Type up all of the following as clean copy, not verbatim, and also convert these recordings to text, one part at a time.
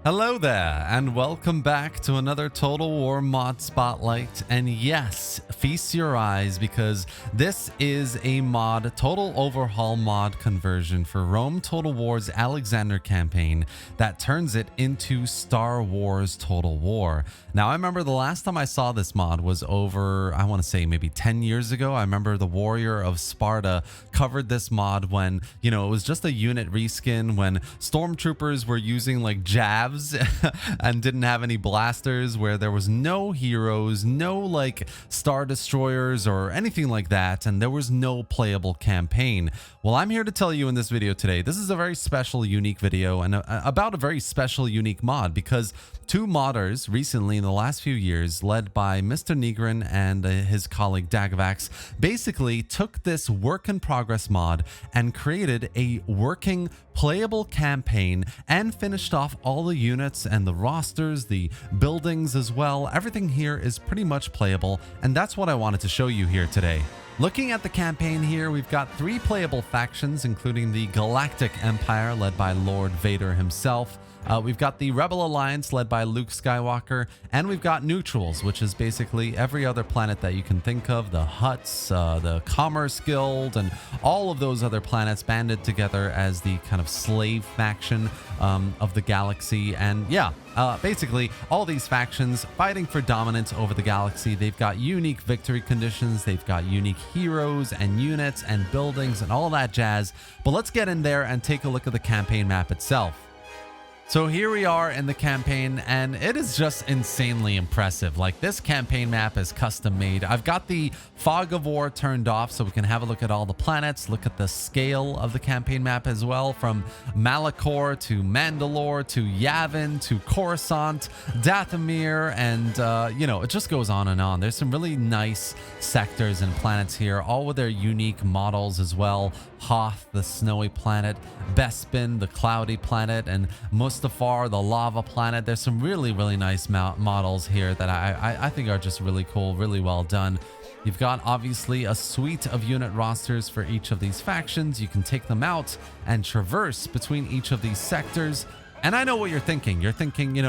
Hello there, and welcome back to another Total War mod spotlight. And yes, feast your eyes because this is a mod, total overhaul mod conversion for Rome Total War's Alexander campaign that turns it into Star Wars Total War. Now, I remember the last time I saw this mod was over, I want to say maybe 10 years ago. I remember the Warrior of Sparta covered this mod when, it was just a unit reskin, when stormtroopers were using like jabs and didn't have any blasters, where there was no heroes, no like star destroyers or anything like that, and there was no playable campaign. Well, I'm here to tell you in this video today, this is a very special, unique video and about a very special, unique mod, because two modders recently in the last few years, led by Mr. Nigrin and his colleague Dagavax, basically took this work in progress mod and created a working playable campaign and finished off all the units and the rosters, the buildings as well. Everything here is pretty much playable, and that's what I wanted to show you here today. Looking at the campaign here, we've got 3 playable factions, including the Galactic Empire led by Lord Vader himself. We've got the Rebel Alliance led by Luke Skywalker, and we've got neutrals, which is basically every other planet that you can think of, the Hutts, the Commerce Guild, and all of those other planets banded together as the kind of slave faction of the galaxy. And yeah, basically all these factions fighting for dominance over the galaxy. They've got unique victory conditions, they've got unique heroes and units and buildings and all that jazz. But let's get in there and take a look at the campaign map itself. So here we are in the campaign, and it is just insanely impressive. Like, this campaign map is custom made. I've got the fog of war turned off so we can have a look at all the planets, look at the scale of the campaign map as well, from Malachor to Mandalore to Yavin to Coruscant, Dathomir, and it just goes on and on. There's some really nice sectors and planets here, all with their unique models as well. Hoth, the snowy planet, Bespin, the cloudy planet, and Mustafar, the lava planet. There's some really nice models here that I think are just really cool, really well done. You've got obviously a suite of unit rosters for each of these factions. You can take them out and traverse between each of these sectors. And I know what you're thinking. You're thinking,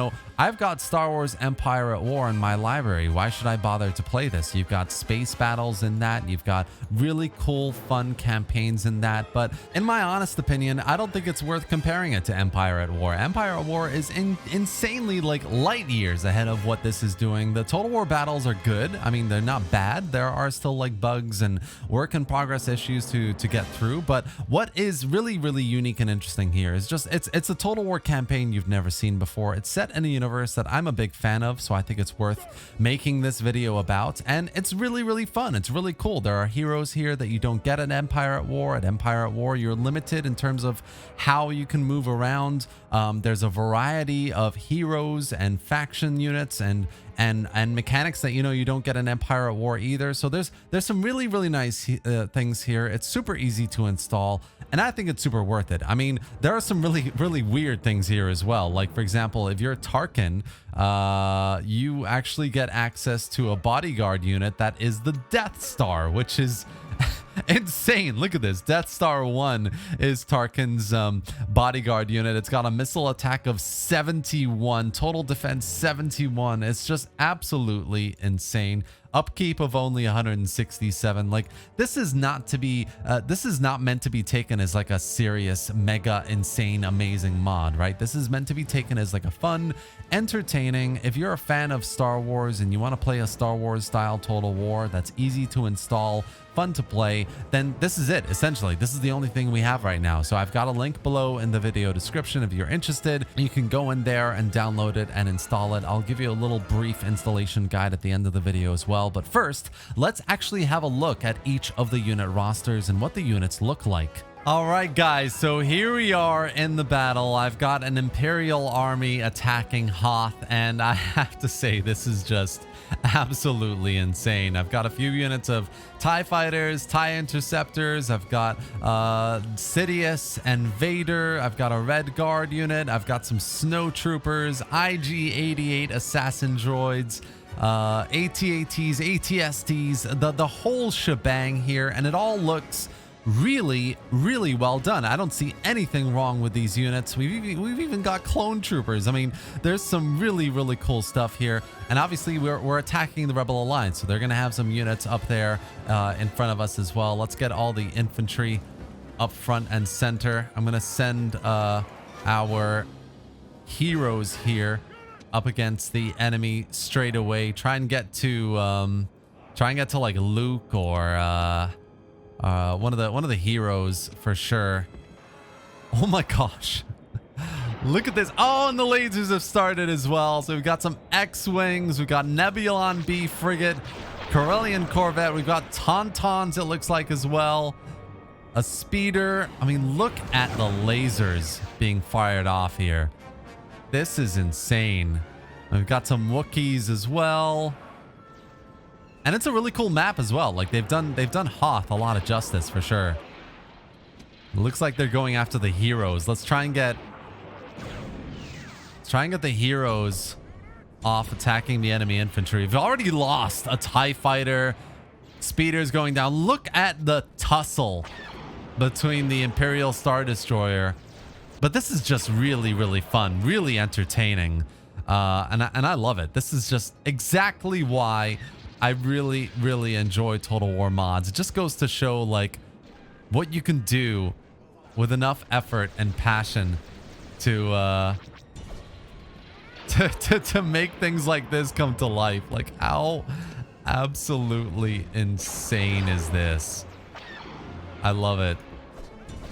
I've got Star Wars Empire at War in my library. Why should I bother to play this? You've got space battles in that. You've got really cool, fun campaigns in that. But in my honest opinion, I don't think it's worth comparing it to Empire at War. Empire at War is insanely like light years ahead of what this is doing. The Total War battles are good. I mean, they're not bad. There are still like bugs and work in progress issues to get through. But what is really unique and interesting here is just it's a Total War campaign you've never seen before. It's set in a universe that I'm a big fan of, so I think it's worth making this video about. And it's really fun. It's really cool. There are heroes here that you don't get at Empire at War. At Empire at War, you're limited in terms of how you can move around. There's a variety of heroes and faction units and mechanics that you don't get in Empire at War either. So there's some really nice things here. It's super easy to install, and I think it's super worth it. I mean, there are some really weird things here as well. Like, for example, if you're Tarkin, you actually get access to a bodyguard unit that is the Death Star, which is insane. Look at this. Death Star 1 is Tarkin's bodyguard unit. It's got a missile attack of 71, total defense 71. It's just absolutely insane. Upkeep of only 167. Like, this is not meant to be taken as like a serious, mega, insane, amazing mod, right? This is meant to be taken as like a fun, entertaining. If you're a fan of Star Wars and you want to play a Star Wars style Total War that's easy to install, fun to play, then this is it. Essentially, this is the only thing we have right now. So I've got a link below in the video description if you're interested. You can go in there and download it and install it. I'll give you a little brief installation guide at the end of the video as well. But first, let's actually have a look at each of the unit rosters and what the units look like. All right, guys, so here we are in the battle. I've got an Imperial army attacking Hoth, and I have to say, this is just absolutely insane. I've got a few units of TIE fighters, TIE interceptors. I've got Sidious and Vader. I've got a Red Guard unit. I've got some snow troopers, IG-88 assassin droids, AT-ATs, ATSTs, the whole shebang here, and it all looks really, really well done. I don't see anything wrong with these units. We've even got clone troopers. I mean, there's some really, really cool stuff here. And obviously we're attacking the Rebel Alliance, so they're going to have some units up there in front of us as well. Let's get all the infantry up front and center. I'm going to send our heroes here up against the enemy straight away. Try and get to like Luke or one of the heroes for sure. Oh my gosh. Look at this. Oh, and the lasers have started as well. So we've got some X-Wings. We've got Nebulon B frigate, Corellian Corvette. We've got Tauntauns, it looks like, as well. A speeder. I mean, look at the lasers being fired off here. This is insane. We've got some Wookiees as well. And it's a really cool map as well. Like they've done Hoth a lot of justice for sure. It looks like they're going after the heroes. Let's try and get the heroes off attacking the enemy infantry. We've already lost a TIE fighter. Speeders going down. Look at the tussle between the Imperial Star Destroyer. But this is just really, really fun, really entertaining. And I love it. This is just exactly why I really, really enjoy Total War mods. It just goes to show like what you can do with enough effort and passion to make things like this come to life. Like how absolutely insane is this? I love it.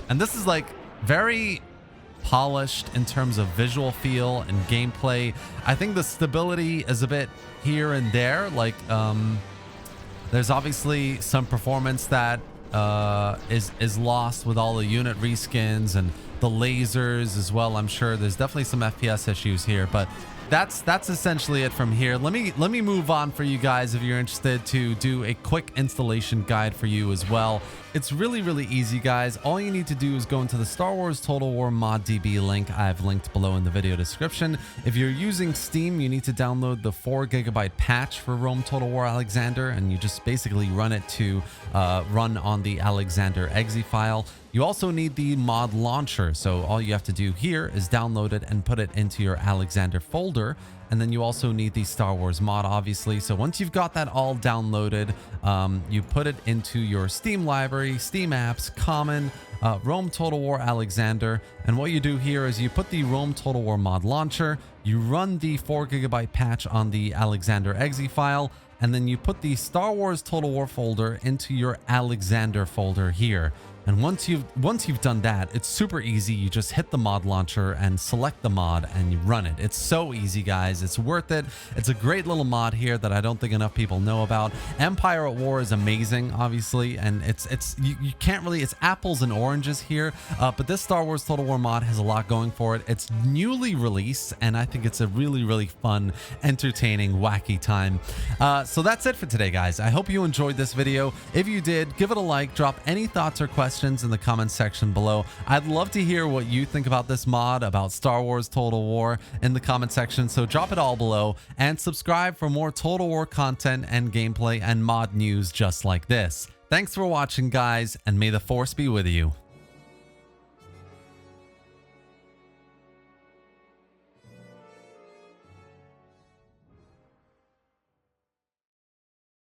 And this is like very polished in terms of visual feel and gameplay. I think the stability is a bit here and there. Like there's obviously some performance that is lost with all the unit reskins and the lasers as well. I'm sure there's definitely some FPS issues here, but that's essentially it from here. Let me move on for you guys if you're interested to do a quick installation guide for you as well. It's really, really easy, guys. All you need to do is go into the Star Wars Total War MODDB link I've linked below in the video description. If you're using Steam, you need to download the 4 GB patch for Rome Total War Alexander, and you just basically run it to run on the Alexander exe file. You also need the mod launcher, so all you have to do here is download it and put it into your Alexander folder. And then you also need the Star Wars mod, obviously. So once you've got that all downloaded, you put it into your Steam library, Steam apps, common, Rome Total War Alexander. And what you do here is you put the Rome Total War mod launcher, you run the 4 GB patch on the Alexander exe file, and then you put the Star Wars Total War folder into your Alexander folder here. And once you've done that, it's super easy. You just hit the mod launcher and select the mod and you run it. It's so easy, guys. It's worth it. It's a great little mod here that I don't think enough people know about. Empire at War is amazing, obviously, and you can't really, it's apples and oranges here. But this Star Wars Total War mod has a lot going for it. It's newly released, and I think it's a really, really fun, entertaining, wacky time. So that's it for today, guys. I hope you enjoyed this video. If you did, give it a like, drop any thoughts or questions in the comments section below. I'd love to hear what you think about this mod, about Star Wars Total War in the comment section, so drop it all below and subscribe for more Total War content and gameplay and mod news just like this. Thanks for watching, guys, and may the Force be with you.